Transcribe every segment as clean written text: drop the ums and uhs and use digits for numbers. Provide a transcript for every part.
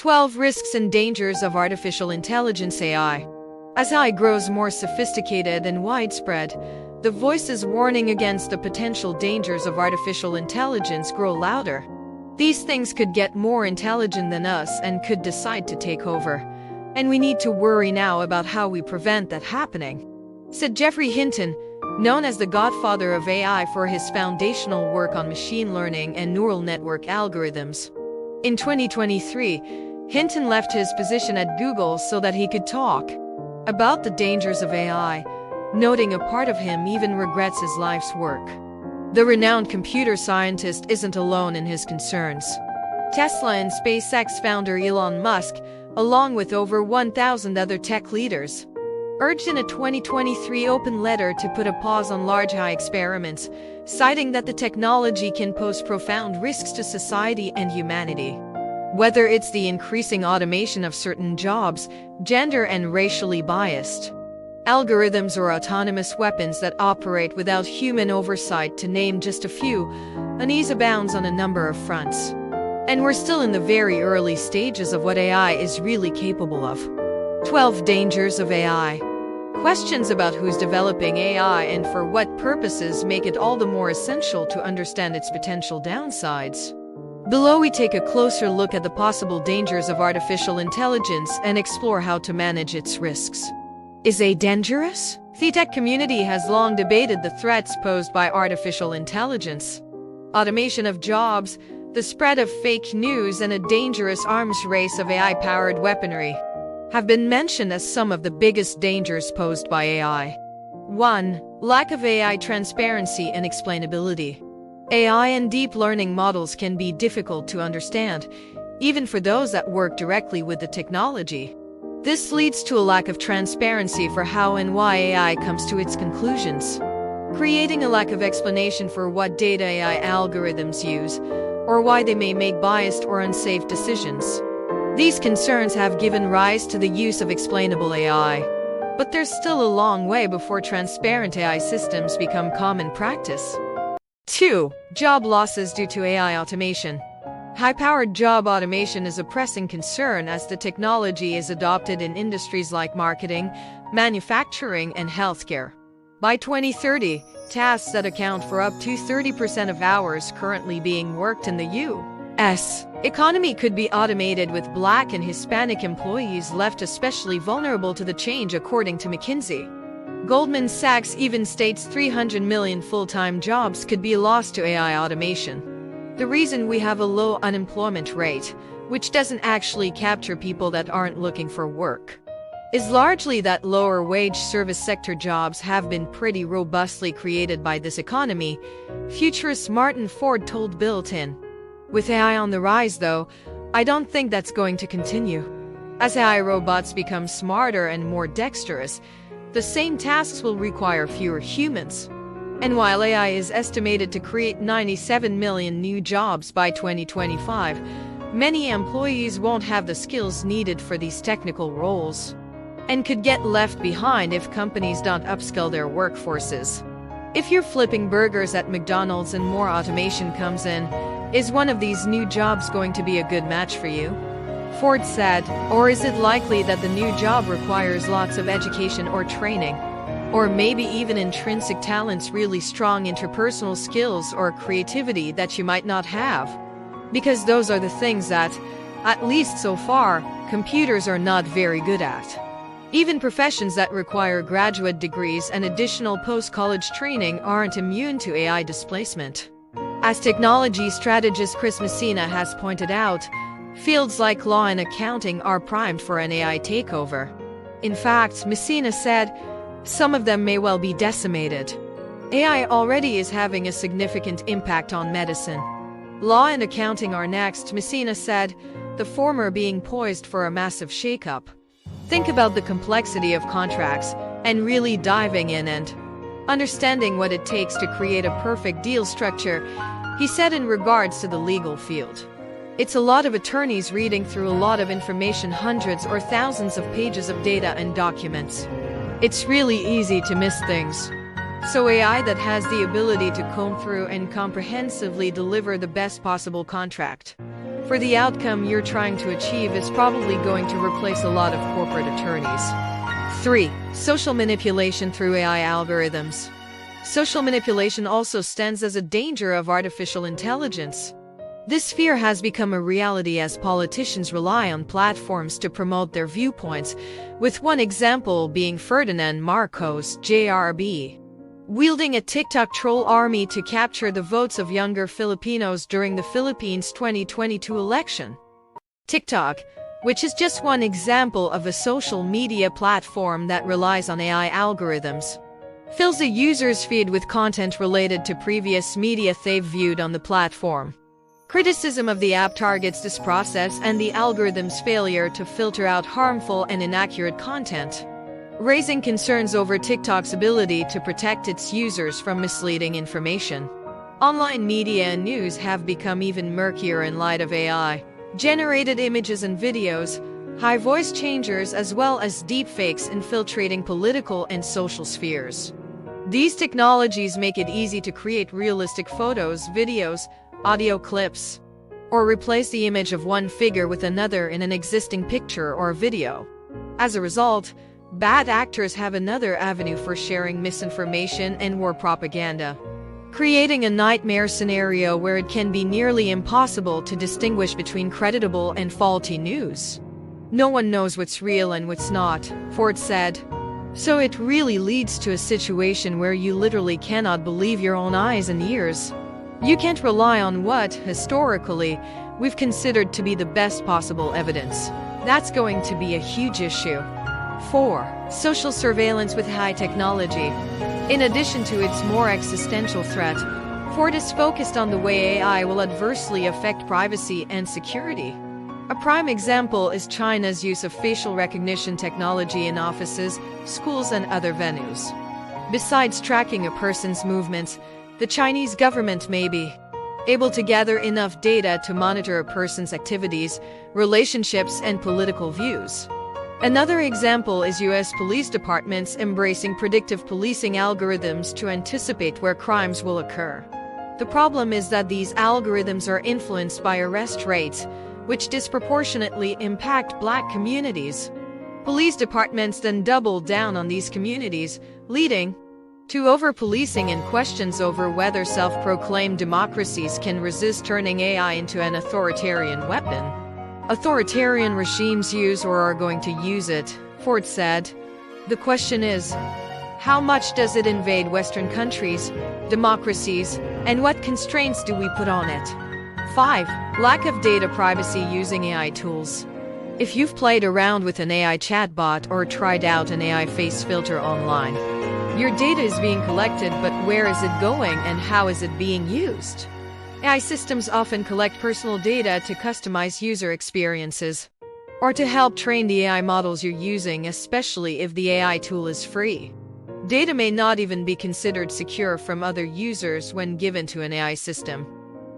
12 Risks and Dangers of Artificial Intelligence AI. As AI grows more sophisticated and widespread, the voices warning against the potential dangers of artificial intelligence grow louder. These things could get more intelligent than us and could decide to take over. And we need to worry now about how we prevent that happening, said Geoffrey Hinton, known as the godfather of AI for his foundational work on machine learning and neural network algorithms. In 2023, Hinton left his position at Google so that he could talk about the dangers of AI, noting a part of him even regrets his life's work. The renowned computer scientist isn't alone in his concerns. Tesla and SpaceX founder Elon Musk, along with over 1,000 other tech leaders, urged in a 2023 open letter to put a pause on large AI experiments, citing that the technology can pose profound risks to society and humanity. Whether it's the increasing automation of certain jobs, gender and racially biased algorithms, or autonomous weapons that operate without human oversight, to name just a few, unease abounds on a number of fronts. And we're still in the very early stages of what AI is really capable of. 12 Dangers of AI. Questions about who's developing AI and for what purposes make it all the more essential to understand its potential downsides. Below, we take a closer look at the possible dangers of artificial intelligence and explore how to manage its risks. Is AI dangerous? The tech community has long debated the threats posed by artificial intelligence. Automation of jobs, the spread of fake news, and a dangerous arms race of AI-powered weaponry have been mentioned as some of the biggest dangers posed by AI. 1. Lack of AI transparency and explainability. AI and deep learning models can be difficult to understand, even for those that work directly with the technology. This leads to a lack of transparency for how and why AI comes to its conclusions, creating a lack of explanation for what data AI algorithms use, or why they may make biased or unsafe decisions. These concerns have given rise to the use of explainable AI, but there's still a long way before transparent AI systems become common practice. 2. Job losses due to AI automation. High-powered job automation is a pressing concern as the technology is adopted in industries like marketing, manufacturing, and healthcare. By 2030, tasks that account for up to 30% of hours currently being worked in the U.S. economy could be automated, with Black and Hispanic employees left especially vulnerable to the change, according to McKinsey. Goldman Sachs even states 300 million full-time jobs could be lost to AI automation. The reason we have a low unemployment rate, which doesn't actually capture people that aren't looking for work, is largely that lower-wage service sector jobs have been pretty robustly created by this economy, futurist Martin Ford told Built-In. With AI on the rise, though, I don't think that's going to continue. As AI robots become smarter and more dexterous, the same tasks will require fewer humans. And while AI is estimated to create 97 million new jobs by 2025, many employees won't have the skills needed for these technical roles, and could get left behind if companies don't upskill their workforces. If you're flipping burgers at McDonald's and more automation comes in, is one of these new jobs going to be a good match for you? Ford said. Or is it likely that the new job requires lots of education or training? Or maybe even intrinsic talents, really strong interpersonal skills or creativity that you might not have? Because those are the things that, at least so far, computers are not very good at. Even professions that require graduate degrees and additional post-college training aren't immune to AI displacement. As technology strategist Chris Messina has pointed out, fields like law and accounting are primed for an AI takeover. In fact, Messina said, some of them may well be decimated. AI already is having a significant impact on medicine. Law and accounting are next, Messina said, the former being poised for a massive shakeup. Think about the complexity of contracts and really diving in and understanding what it takes to create a perfect deal structure, he said in regards to the legal field. It's a lot of attorneys reading through a lot of information, hundreds or thousands of pages of data and documents. It's really easy to miss things. So AI that has the ability to comb through and comprehensively deliver the best possible contract for the outcome you're trying to achieve is probably going to replace a lot of corporate attorneys. 3. Social manipulation through AI algorithms. Social manipulation also stands as a danger of artificial intelligence. This fear has become a reality as politicians rely on platforms to promote their viewpoints, with one example being Ferdinand Marcos, JRB, wielding a TikTok troll army to capture the votes of younger Filipinos during the Philippines' 2022 election. TikTok, which is just one example of a social media platform that relies on AI algorithms, fills the user's feed with content related to previous media they've viewed on the platform. Criticism of the app targets this process and the algorithm's failure to filter out harmful and inaccurate content, raising concerns over TikTok's ability to protect its users from misleading information. Online media and news have become even murkier in light of AI-generated images and videos, high voice changers, as well as deepfakes infiltrating political and social spheres. These technologies make it easy to create realistic photos, videos, audio clips, or replace the image of one figure with another in an existing picture or video. As a result, bad actors have another avenue for sharing misinformation and war propaganda, creating a nightmare scenario where it can be nearly impossible to distinguish between credible and faulty news. No one knows what's real and what's not, Ford said. So it really leads to a situation where you literally cannot believe your own eyes and ears. You can't rely on what, historically, we've considered to be the best possible evidence. That's going to be a huge issue. 4. Social surveillance with high technology. In addition to its more existential threat, Ford is focused on the way AI will adversely affect privacy and security. A prime example is China's use of facial recognition technology in offices, schools, and other venues. Besides tracking a person's movements, the Chinese government may be able to gather enough data to monitor a person's activities, relationships, and political views. Another example is U.S. police departments embracing predictive policing algorithms to anticipate where crimes will occur. The problem is that these algorithms are influenced by arrest rates, which disproportionately impact Black communities. Police departments then double down on these communities, leading to over-policing and questions over whether self-proclaimed democracies can resist turning AI into an authoritarian weapon. Authoritarian regimes use or are going to use it, Ford said. The question is, how much does it invade Western countries, democracies, and what constraints do we put on it? 5. Lack of data privacy using AI tools. If you've played around with an AI chatbot or tried out an AI face filter online, your data is being collected, but where is it going and how is it being used? AI systems often collect personal data to customize user experiences or to help train the AI models you're using, especially if the AI tool is free. Data may not even be considered secure from other users when given to an AI system.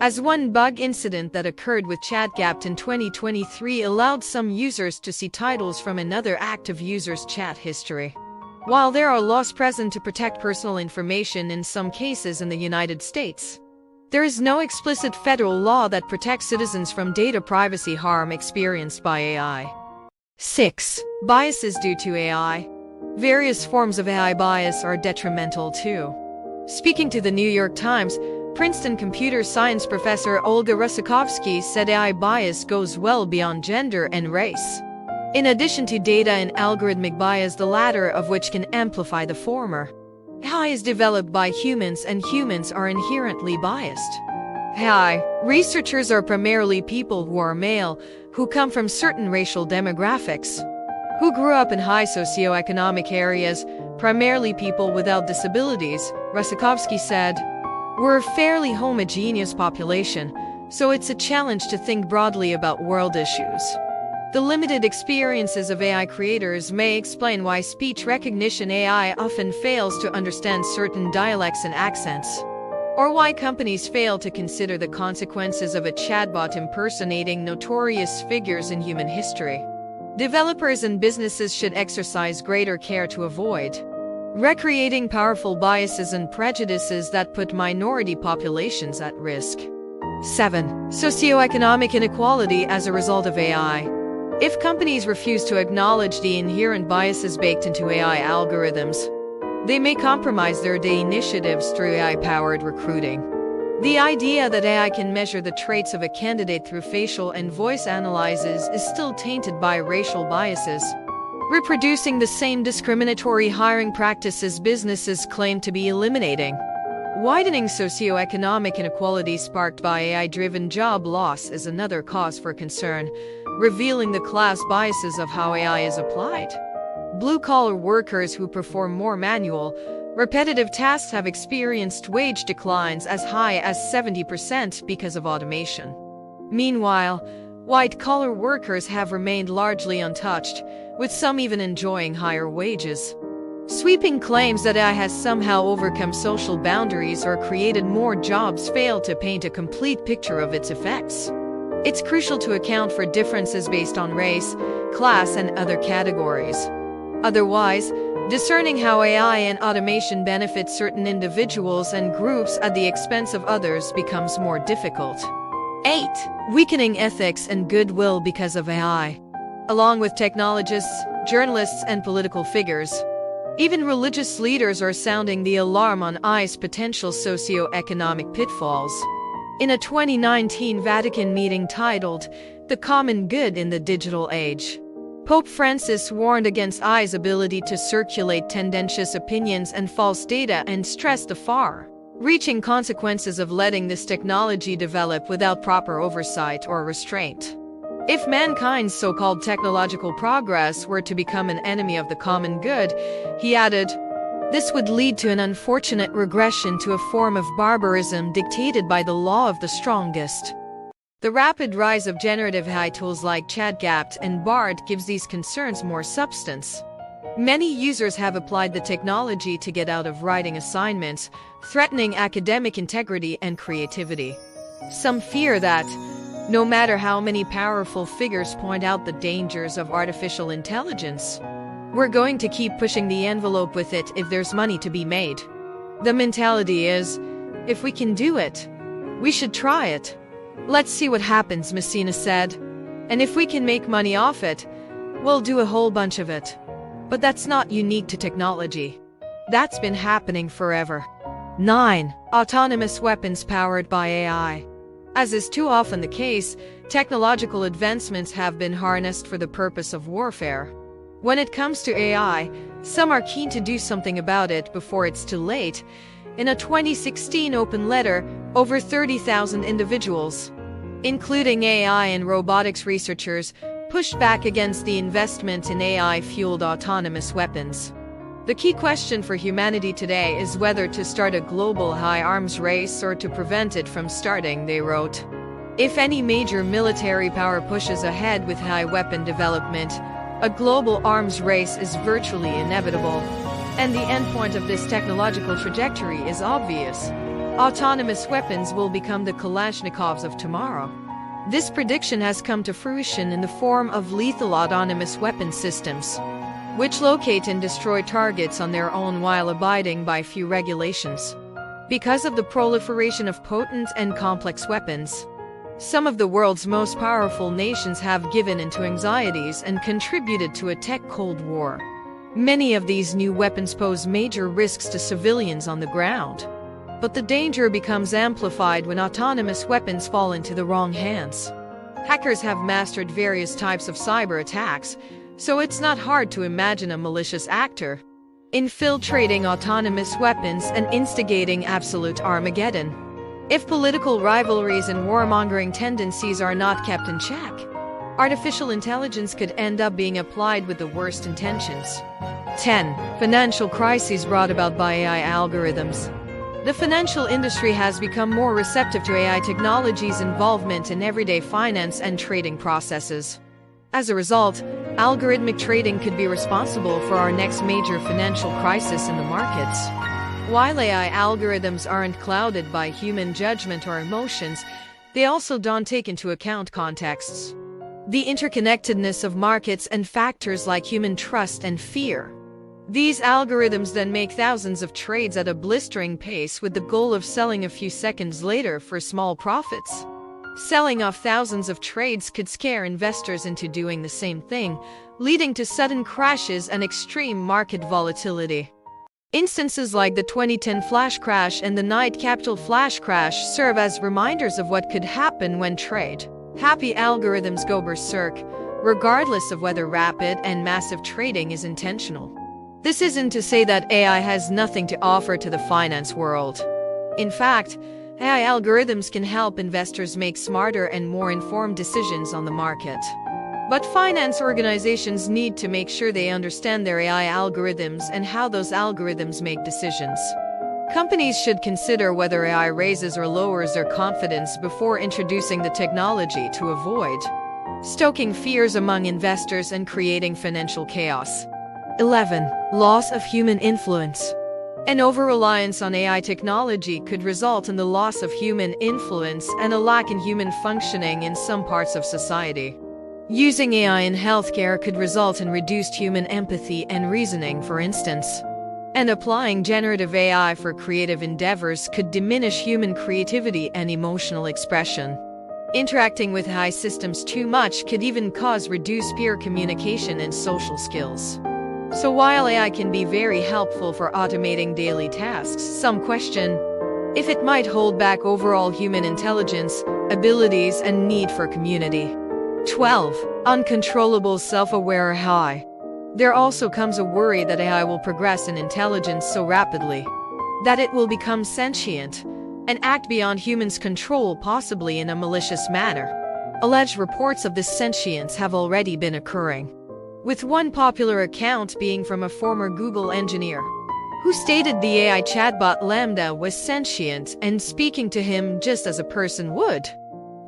As one bug incident that occurred with ChatGapt in 2023 allowed some users to see titles from another active user's chat history. While there are laws present to protect personal information in some cases in the United States, there is no explicit federal law that protects citizens from data privacy harm experienced by AI. 6. Biases due to AI. Various forms of AI bias are detrimental too. Speaking to the New York Times, Princeton computer science professor Olga Rusakovsky said AI bias goes well beyond gender and race. In addition to data and algorithmic bias, the latter of which can amplify the former. AI is developed by humans and humans are inherently biased. AI researchers are primarily people who are male, who come from certain racial demographics, who grew up in high socioeconomic areas, primarily people without disabilities, Rusakovsky said. We're a fairly homogeneous population, so it's a challenge to think broadly about world issues. The limited experiences of AI creators may explain why speech recognition AI often fails to understand certain dialects and accents, or why companies fail to consider the consequences of a chatbot impersonating notorious figures in human history. Developers and businesses should exercise greater care to avoid recreating powerful biases and prejudices that put minority populations at risk. 7. Socioeconomic inequality as a result of AI. If companies refuse to acknowledge the inherent biases baked into AI algorithms, they may compromise their day initiatives through AI-powered recruiting. The idea that AI can measure the traits of a candidate through facial and voice analyses is still tainted by racial biases, reproducing the same discriminatory hiring practices businesses claim to be eliminating. Widening socioeconomic inequality sparked by AI-driven job loss is another cause for concern, revealing the class biases of how AI is applied. Blue-collar workers who perform more manual, repetitive tasks have experienced wage declines as high as 70% because of automation. Meanwhile, white-collar workers have remained largely untouched, with some even enjoying higher wages. Sweeping claims that AI has somehow overcome social boundaries or created more jobs fail to paint a complete picture of its effects. It's crucial to account for differences based on race, class, and other categories. Otherwise, discerning how AI and automation benefit certain individuals and groups at the expense of others becomes more difficult. 8. Weakening ethics and goodwill because of AI. Along with technologists, journalists, and political figures, even religious leaders are sounding the alarm on AI's potential socio-economic pitfalls. In a 2019 Vatican meeting titled, "The Common Good in the Digital Age," Pope Francis warned against AI's ability to circulate tendentious opinions and false data and stressed the far-reaching consequences of letting this technology develop without proper oversight or restraint. If mankind's so-called technological progress were to become an enemy of the common good, he added, this would lead to an unfortunate regression to a form of barbarism dictated by the law of the strongest. The rapid rise of generative AI tools like ChatGPT and Bard gives these concerns more substance. Many users have applied the technology to get out of writing assignments, threatening academic integrity and creativity. Some fear that, no matter how many powerful figures point out the dangers of artificial intelligence, we're going to keep pushing the envelope with it if there's money to be made. The mentality is, if we can do it, we should try it. Let's see what happens, Messina said. And if we can make money off it, we'll do a whole bunch of it. But that's not unique to technology. That's been happening forever. 9. Autonomous weapons powered by AI. As is too often the case, technological advancements have been harnessed for the purpose of warfare. When it comes to AI, some are keen to do something about it before it's too late. In a 2016 open letter, over 30,000 individuals, including AI and robotics researchers, pushed back against the investment in AI-fueled autonomous weapons. The key question for humanity today is whether to start a global high arms race or to prevent it from starting, they wrote. If any major military power pushes ahead with high weapon development, a global arms race is virtually inevitable. And the endpoint of this technological trajectory is obvious. Autonomous weapons will become the Kalashnikovs of tomorrow. This prediction has come to fruition in the form of lethal autonomous weapon systems, which locate and destroy targets on their own while abiding by few regulations. Because of the proliferation of potent and complex weapons, some of the world's most powerful nations have given into anxieties and contributed to a tech Cold War. Many of these new weapons pose major risks to civilians on the ground. But the danger becomes amplified when autonomous weapons fall into the wrong hands. Hackers have mastered various types of cyber attacks, so it's not hard to imagine a malicious actor infiltrating autonomous weapons and instigating absolute Armageddon. If political rivalries and warmongering tendencies are not kept in check, artificial intelligence could end up being applied with the worst intentions. 10. Financial crises brought about by AI algorithms. The financial industry has become more receptive to AI technology's involvement in everyday finance and trading processes. As a result, algorithmic trading could be responsible for our next major financial crisis in the markets. While AI algorithms aren't clouded by human judgment or emotions, they also don't take into account contexts, the interconnectedness of markets, and factors like human trust and fear. These algorithms then make thousands of trades at a blistering pace with the goal of selling a few seconds later for small profits. Selling off thousands of trades could scare investors into doing the same thing, leading to sudden crashes and extreme market volatility. Instances like the 2010 flash crash and the Knight Capital flash crash serve as reminders of what could happen when trade-happy algorithms go berserk, regardless of whether rapid and massive trading is intentional. This isn't to say that AI has nothing to offer to the finance world. In fact, AI algorithms can help investors make smarter and more informed decisions on the market. But finance organizations need to make sure they understand their AI algorithms and how those algorithms make decisions. Companies should consider whether AI raises or lowers their confidence before introducing the technology to avoid stoking fears among investors and creating financial chaos. 11. Loss of human influence. An over-reliance on AI technology could result in the loss of human influence and a lack in human functioning in some parts of society. Using AI in healthcare could result in reduced human empathy and reasoning, for instance. And applying generative AI for creative endeavors could diminish human creativity and emotional expression. Interacting with AI systems too much could even cause reduced peer communication and social skills. So while AI can be very helpful for automating daily tasks, some question if it might hold back overall human intelligence, abilities, and need for community. 12. Uncontrollable self-aware AI. There also comes a worry that AI will progress in intelligence so rapidly that it will become sentient and act beyond humans' control, possibly in a malicious manner. Alleged reports of this sentience have already been occurring, with one popular account being from a former Google engineer who stated the AI chatbot Lambda was sentient and speaking to him just as a person would.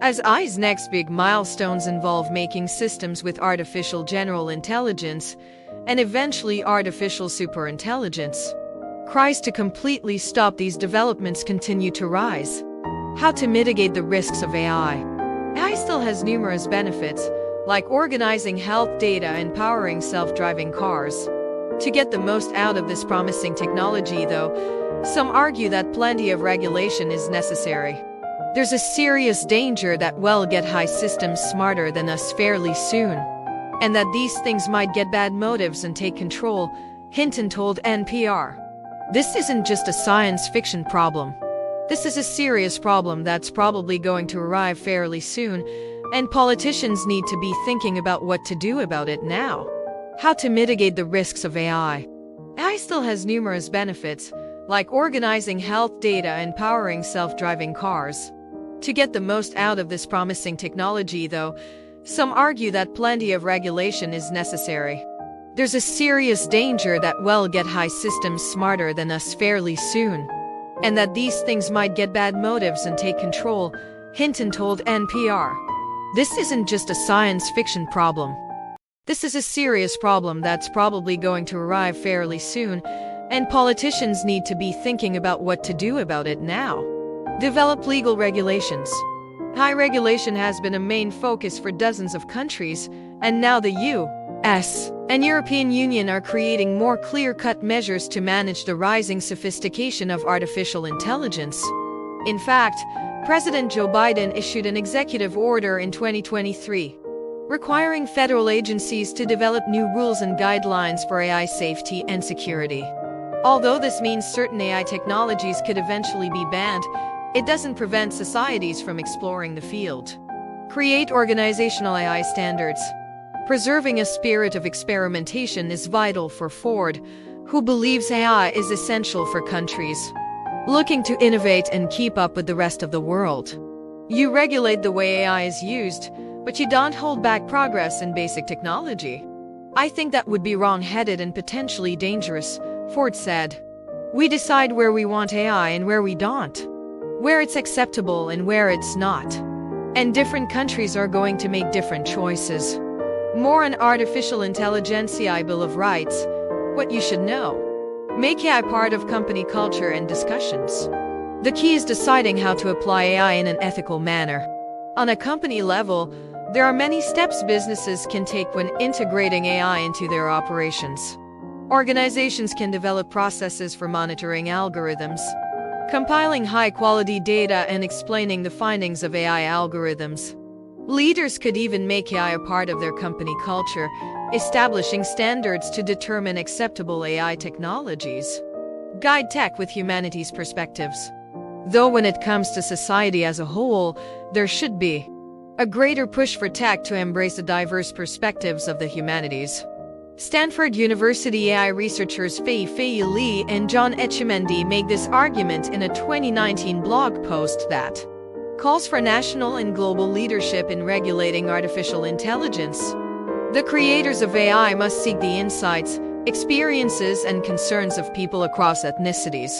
As AI's next big milestones involve making systems with artificial general intelligence and eventually artificial superintelligence, cries to completely stop these developments continue to rise. How to mitigate the risks of AI? AI still has numerous benefits, like organizing health data and powering self-driving cars. To get the most out of this promising technology, though, some argue that plenty of regulation is necessary. There's a serious danger that we'll get AI systems smarter than us fairly soon, and that these things might get bad motives and take control, Hinton told NPR. This isn't just a science fiction problem. This is a serious problem that's probably going to arrive fairly soon, and politicians need to be thinking about what to do about it now. How to mitigate the risks of AI? AI still has numerous benefits, like organizing health data and powering self-driving cars. To get the most out of this promising technology, though, some argue that plenty of regulation is necessary. There's a serious danger that we'll get AI systems smarter than us fairly soon, and that these things might get bad motives and take control, Hinton told NPR. This isn't just a science fiction problem. This is a serious problem that's probably going to arrive fairly soon, and politicians need to be thinking about what to do about it now. Develop legal regulations. High regulation has been a main focus for dozens of countries, and now the U.S. and European Union are creating more clear-cut measures to manage the rising sophistication of artificial intelligence. In fact, President Joe Biden issued an executive order in 2023, requiring federal agencies to develop new rules and guidelines for AI safety and security. Although this means certain AI technologies could eventually be banned, it doesn't prevent societies from exploring the field. Create organizational AI standards. Preserving a spirit of experimentation is vital for Ford, who believes AI is essential for countries looking to innovate and keep up with the rest of the world. You regulate the way AI is used, but you don't hold back progress in basic technology. I think that would be wrong-headed and potentially dangerous, Ford said. We decide where we want AI and where we don't, where it's acceptable and where it's not. And different countries are going to make different choices. More on artificial intelligence AI Bill of Rights, what you should know. Make AI part of company culture and discussions. The key is deciding how to apply AI in an ethical manner. On a company level, there are many steps businesses can take when integrating AI into their operations. Organizations can develop processes for monitoring algorithms, compiling high-quality data, and explaining the findings of AI algorithms. Leaders could even make AI a part of their company culture, establishing standards to determine acceptable AI technologies. Guide tech with humanity's perspectives. Though when it comes to society as a whole, there should be a greater push for tech to embrace the diverse perspectives of the humanities. Stanford University AI researchers Fei Li and John Etchemendy make this argument in a 2019 blog post that calls for national and global leadership in regulating artificial intelligence. The creators of AI must seek the insights, experiences, and concerns of people across ethnicities,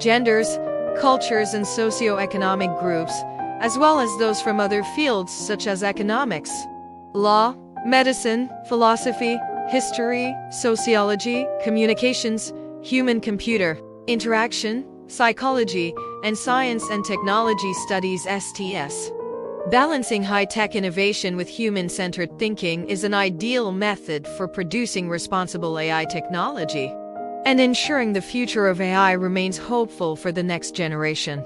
genders, cultures, and socioeconomic groups, as well as those from other fields such as economics, law, medicine, philosophy, history, sociology, communications, human-computer interaction, psychology, and science and technology studies (STS). Balancing high-tech innovation with human-centered thinking is an ideal method for producing responsible AI technology and ensuring the future of AI remains hopeful for the next generation.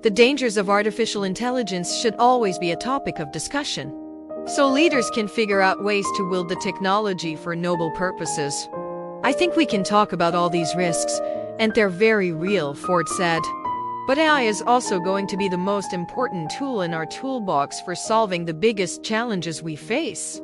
The dangers of artificial intelligence should always be a topic of discussion, so leaders can figure out ways to wield the technology for noble purposes. I think we can talk about all these risks, and they're very real, Ford said. But AI is also going to be the most important tool in our toolbox for solving the biggest challenges we face.